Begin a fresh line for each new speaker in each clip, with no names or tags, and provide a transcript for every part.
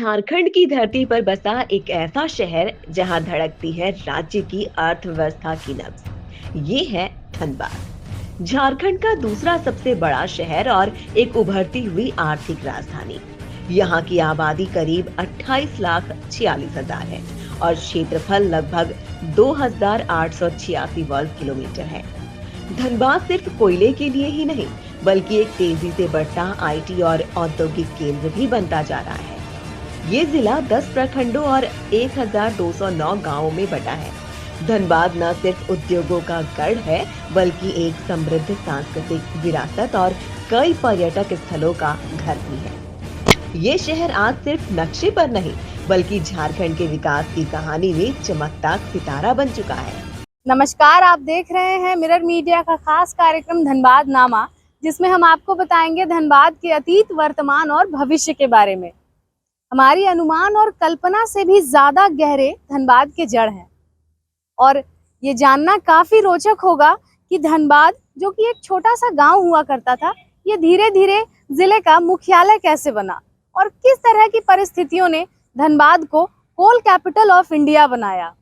झारखंड की धरती पर बसा एक ऐसा शहर जहां धड़कती है राज्य की अर्थव्यवस्था की नब्ज। ये है धनबाद, झारखंड का दूसरा सबसे बड़ा शहर और एक उभरती हुई आर्थिक राजधानी। यहाँ की आबादी करीब 28,46,000 है और क्षेत्रफल लगभग 2,886 वर्ग किलोमीटर है। धनबाद सिर्फ कोयले के लिए ही नहीं, बल्कि एक तेजी से बढ़ता आईटी और औद्योगिक केंद्र भी बनता जा रहा है। ये जिला 10 प्रखंडों और 1,209 गांवों में बटा है। धनबाद न सिर्फ उद्योगों का गढ़ है, बल्कि एक समृद्ध सांस्कृतिक विरासत और कई पर्यटक स्थलों का घर भी है। ये शहर आज सिर्फ नक्शे पर नहीं, बल्कि झारखंड के विकास की कहानी में चमकता सितारा बन चुका है।
नमस्कार, आप देख रहे हैं मिरर मीडिया का खास कार्यक्रम धनबाद नामा, जिसमें हम आपको बताएंगे धनबाद के अतीत, वर्तमान और भविष्य के बारे में। हमारी अनुमान और कल्पना से भी ज्यादा गहरे धनबाद के जड़ हैं और ये जानना काफी रोचक होगा कि धनबाद, जो कि एक छोटा सा गांव हुआ करता था, ये धीरे धीरे जिले का मुख्यालय कैसे बना और किस तरह की परिस्थितियों ने धनबाद को कोल कैपिटल ऑफ इंडिया बनाया।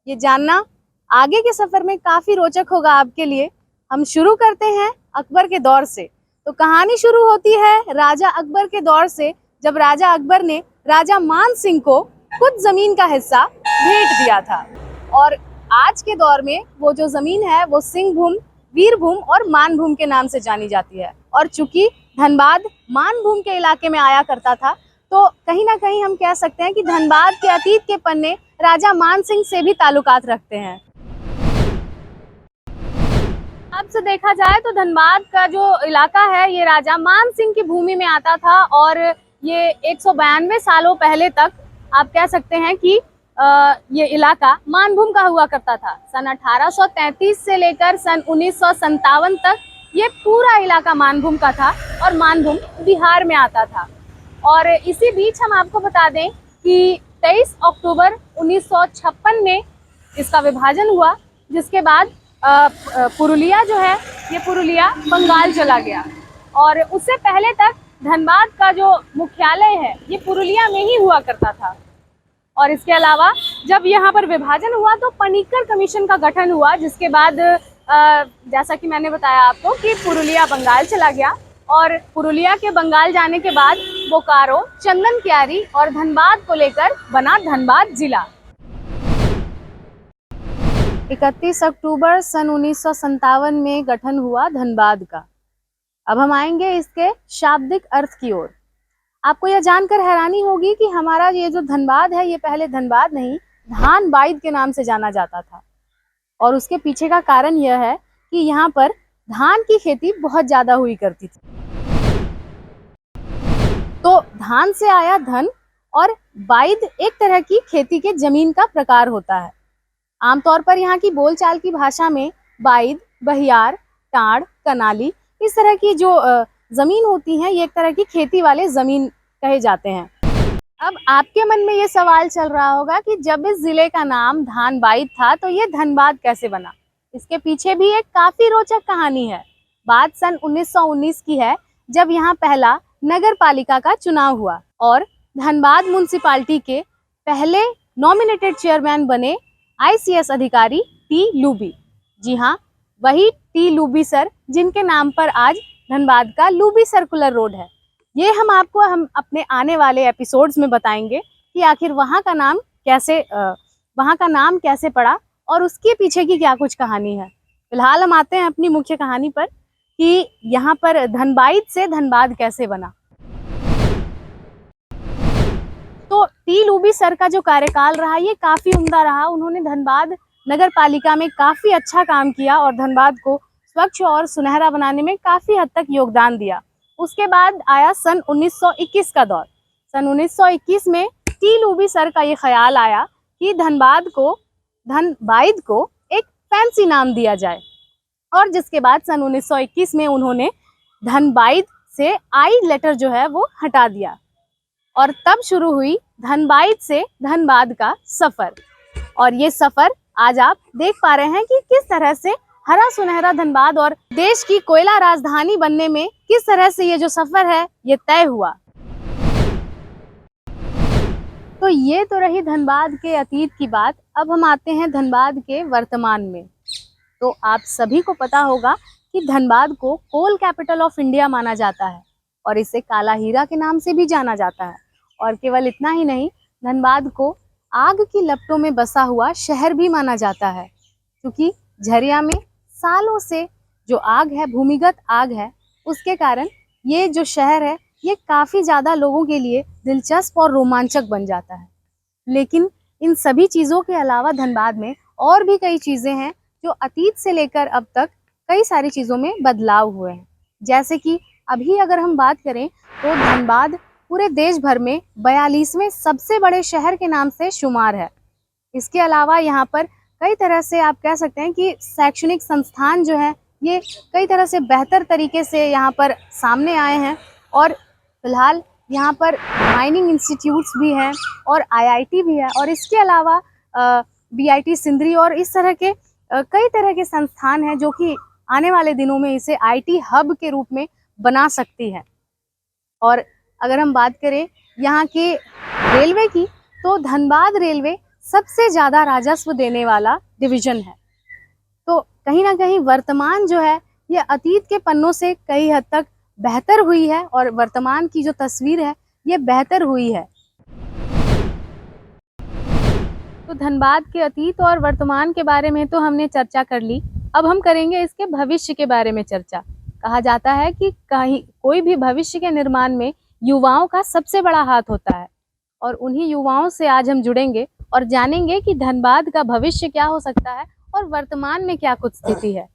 ये जानना आगे के सफर में काफी रोचक होगा आपके लिए। हम शुरू करते हैं अकबर के दौर से। तो कहानी शुरू होती है राजा अकबर के दौर से, जब राजा अकबर ने राजा मान सिंह को खुद जमीन का हिस्सा भेंट दिया था। और आज के दौर में वो जो जमीन है वो सिंहभूम, वीरभूम और मानभूम के नाम से जानी जाती है। और चूंकि धनबाद मानभूम के इलाके में आया करता था, तो कहीं ना कहीं हम कह सकते हैं कि धनबाद के अतीत के पन्ने राजा मान सिंह से भी ताल्लुकात रखते हैं। अब से देखा जाए तो धनबाद का जो इलाका है ये राजा मान सिंह की भूमि में आता था और ये 192 सालों पहले तक आप कह सकते हैं कि ये इलाका मानभूम का हुआ करता था। सन 1833 से लेकर सन 1957 तक ये पूरा इलाका मानभूम का था और मानभूम बिहार में आता था। और इसी बीच हम आपको बता दें कि 23 अक्टूबर 1956 में इसका विभाजन हुआ, जिसके बाद पुरुलिया जो है ये पुरुलिया बंगाल चला गया। और उससे पहले तक धनबाद का जो मुख्यालय है ये पुरुलिया में ही हुआ करता था। और इसके अलावा जब यहाँ पर विभाजन हुआ तो पनिक्कर कमीशन का गठन हुआ, जिसके बाद जैसा कि मैंने बताया आपको कि पुरुलिया बंगाल चला गया। और पुरुलिया के बंगाल जाने के बाद बोकारो, चंदन क्यारी और धनबाद को लेकर बना धनबाद जिला। 31 अक्टूबर सन 1957 में गठन हुआ धनबाद का। अब हम आएंगे इसके शाब्दिक अर्थ की ओर। आपको यह जानकर हैरानी होगी कि हमारा ये जो धनबाद है ये पहले धनबाद नहीं, धानबाद के नाम से जाना जाता था। और उसके पीछे का कारण यह है कि यहाँ पर धान की खेती बहुत ज्यादा हुई करती थी। तो धान से आया धन, और बाइद एक तरह की खेती के जमीन का प्रकार होता है। आमतौर पर यहाँ की बोलचाल की भाषा में बाइद, बहियार, टाड़, कनाली, इस तरह की जो जमीन होती है ये एक तरह की खेती वाले जमीन कहे जाते हैं। अब आपके मन में ये सवाल चल रहा होगा कि जब इस जिले का नाम धानबाद था तो ये धनबाद कैसे बना। इसके पीछे भी एक काफी रोचक कहानी है। बात सन 1919 की है, जब यहाँ पहला नगर पालिका का चुनाव हुआ और धनबाद म्युनिसिपालिटी के पहले नॉमिनेटेड चेयरमैन बने ICS अधिकारी टी लूबी। जी हाँ, वही टी लूबी सर जिनके नाम पर आज धनबाद का लूबी सर्कुलर रोड है। ये हम अपने आने वाले एपिसोड्स में बताएंगे कि आखिर वहाँ का नाम कैसे पड़ा और उसके पीछे की क्या कुछ कहानी है। फिलहाल हम आते हैं अपनी मुख्य कहानी पर कि यहाँ पर धनबाद से धनबाद कैसे बना। तो टी लूबी सर का जो कार्यकाल रहा ये काफी उम्दा रहा। उन्होंने धनबाद नगर पालिका में काफी अच्छा काम किया और धनबाद को स्वच्छ और सुनहरा बनाने में काफी हद तक योगदान दिया। उसके बाद आया सन 1921 का दौर। सन 1921 में टी लूबी सर का ये ख्याल आया कि धनबाद को एक फैंसी नाम दिया जाए, और जिसके बाद सन 1921 में उन्होंने धनबाद से आई लेटर जो है वो हटा दिया और तब शुरू हुई धनबाद से धनबाद का सफर। और ये सफर आज आप देख पा रहे हैं कि किस तरह से हरा सुनहरा धनबाद और देश की कोयला राजधानी बनने में किस तरह से ये जो सफर है ये तय हुआ। तो ये तो रही धनबाद के अतीत की बात। अब हम आते हैं धनबाद के वर्तमान में। तो आप सभी को पता होगा कि धनबाद को कोल कैपिटल ऑफ इंडिया माना जाता है और इसे काला हीरा के नाम से भी जाना जाता है। और केवल इतना ही नहीं, धनबाद को आग की लपटों में बसा हुआ शहर भी माना जाता है, क्योंकि झरिया में सालों से जो आग है, भूमिगत आग है, उसके कारण ये जो शहर है ये काफ़ी ज़्यादा लोगों के लिए दिलचस्प और रोमांचक बन जाता है। लेकिन इन सभी चीज़ों के अलावा धनबाद में और भी कई चीज़ें हैं जो अतीत से लेकर अब तक कई सारी चीज़ों में बदलाव हुए हैं। जैसे कि अभी अगर हम बात करें तो धनबाद पूरे देश भर में 42वें सबसे बड़े शहर के नाम से शुमार है। इसके अलावा यहाँ पर कई तरह से आप कह सकते हैं कि शैक्षणिक संस्थान जो है ये कई तरह से बेहतर तरीके से यहाँ पर सामने आए हैं और फिलहाल यहाँ पर माइनिंग इंस्टीट्यूट्स भी हैं और आईआईटी भी है और इसके अलावा बीआईटी सिंदरी और इस तरह के कई तरह के संस्थान हैं जो कि आने वाले दिनों में इसे आईटी हब के रूप में बना सकती है। और अगर हम बात करें यहाँ के रेलवे की, तो धनबाद रेलवे सबसे ज़्यादा राजस्व देने वाला डिवीज़न है। तो कहीं ना कहीं वर्तमान जो है ये अतीत के पन्नों से कई हद तक बेहतर हुई है और वर्तमान की जो तस्वीर है ये बेहतर हुई है। तो धनबाद के अतीत और वर्तमान के बारे में तो हमने चर्चा कर ली। अब हम करेंगे इसके भविष्य के बारे में चर्चा। कहा जाता है कि कहीं कोई भी भविष्य के निर्माण में युवाओं का सबसे बड़ा हाथ होता है और उन्हीं युवाओं से आज हम जुड़ेंगे और जानेंगे कि धनबाद का भविष्य क्या हो सकता है और वर्तमान में क्या कुछ स्थिति है।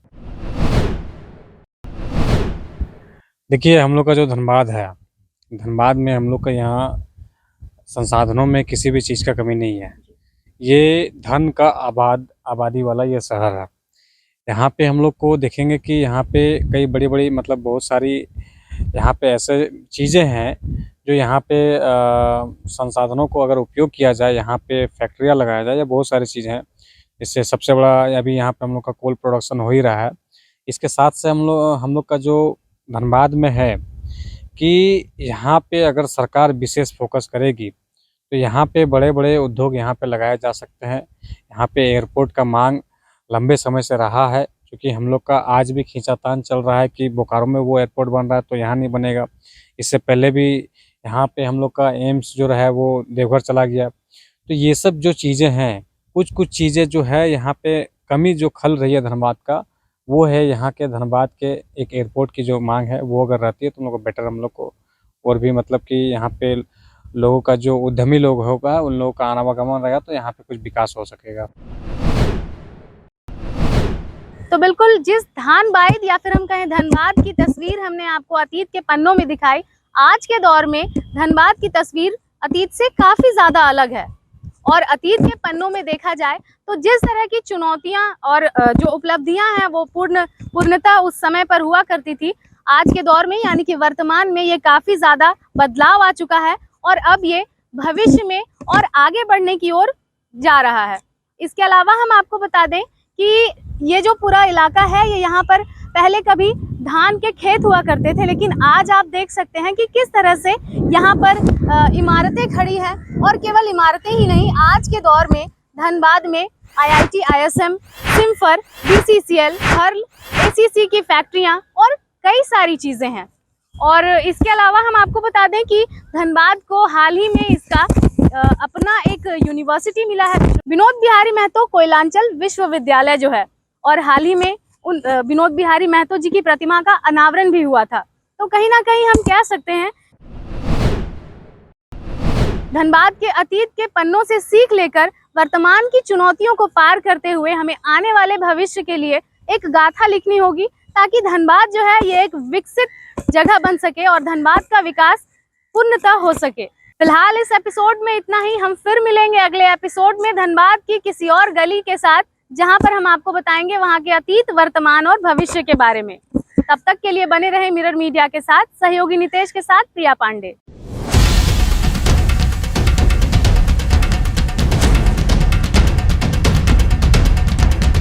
देखिए, हम लोग का जो धनबाद है, धनबाद में हम लोग का यहाँ संसाधनों में किसी भी चीज़ का कमी नहीं है। ये धन का आबादी वाला ये शहर है। यहाँ पे हम लोग को देखेंगे कि यहाँ पे कई बड़ी-बड़ी मतलब बहुत सारी यहाँ पे ऐसे चीज़ें हैं जो यहाँ पे संसाधनों को अगर उपयोग किया जाए, यहाँ पे फैक्ट्रियाँ लगाया जाए या बहुत सारी चीज़ें हैं। इससे सबसे बड़ा अभी यहाँ पे हम लोग का कोल प्रोडक्शन हो ही रहा है। इसके साथ से हम लोग का जो धनबाद में है कि यहाँ पे अगर सरकार विशेष फोकस करेगी तो यहाँ पे बड़े-बड़े उद्योग यहाँ पे लगाए जा सकते हैं। यहाँ पे एयरपोर्ट का मांग लंबे समय से रहा है, क्योंकि हम लोग का आज भी खींचातान चल रहा है कि बोकारो में वो एयरपोर्ट बन रहा है तो यहाँ नहीं बनेगा। इससे पहले भी यहाँ पे हम लोग का एम्स जो रहा है वो देवघर चला गया। तो ये सब जो चीज़ें हैं, कुछ चीज़ें जो है यहाँ पे कमी जो खल रही है धनबाद का, वो है यहाँ के धनबाद के एक एयरपोर्ट की जो मांग है वो अगर रहती है तो हम लोग को बेटर, हम लोग को और भी मतलब कि यहाँ पे लोगों का जो उद्यमी लोग होगा उन लोगों का आवागमन रहेगा तो यहाँ पे कुछ विकास हो सकेगा।
तो बिल्कुल जिस धानबाद या फिर हम कहें धनबाद की तस्वीर हमने आपको अतीत के पन्नों में दिखाई, आज के दौर में धनबाद की तस्वीर अतीत से काफ़ी ज़्यादा अलग है। और अतीत के पन्नों में देखा जाए तो जिस तरह की चुनौतियां और जो उपलब्धियां हैं वो पूर्णतः उस समय पर हुआ करती थी, आज के दौर में यानी कि वर्तमान में ये काफ़ी ज़्यादा बदलाव आ चुका है और अब ये भविष्य में और आगे बढ़ने की ओर जा रहा है। इसके अलावा हम आपको बता दें कि ये जो पूरा इलाका है ये यहाँ पर पहले कभी धान के खेत हुआ करते थे, लेकिन आज आप देख सकते हैं कि किस तरह से यहाँ पर इमारतें खड़ी हैं। और केवल इमारतें ही नहीं, आज के दौर में धनबाद में IIT, ISM, CIMFR, BCCL, hurl, ACC की फैक्ट्रियाँ और कई सारी चीज़ें हैं। और इसके अलावा हम आपको बता दें कि धनबाद को हाल ही में इसका अपना एक यूनिवर्सिटी मिला है, विनोद बिहारी महतो कोयलांचल विश्वविद्यालय जो है, और हाल ही में उन विनोद बिहारी महतो जी की प्रतिमा का अनावरण भी हुआ था। तो कहीं ना कहीं हम कह सकते हैं धनबाद के अतीत के पन्नों से सीख लेकर वर्तमान की चुनौतियों को पार करते हुए हमें आने वाले भविष्य के लिए एक गाथा लिखनी होगी, ताकि धनबाद जो है ये एक विकसित जगह बन सके और धनबाद का विकास पूर्णतः हो सके। फिलहाल इस एपिसोड में इतना ही। हम फिर मिलेंगे अगले एपिसोड में धनबाद की किसी और गली के साथ, जहां पर हम आपको बताएंगे वहां के अतीत, वर्तमान और भविष्य के बारे में। तब तक के लिए बने रहे मिरर मीडिया के साथ। सहयोगी नितेश के साथ प्रिया पांडे।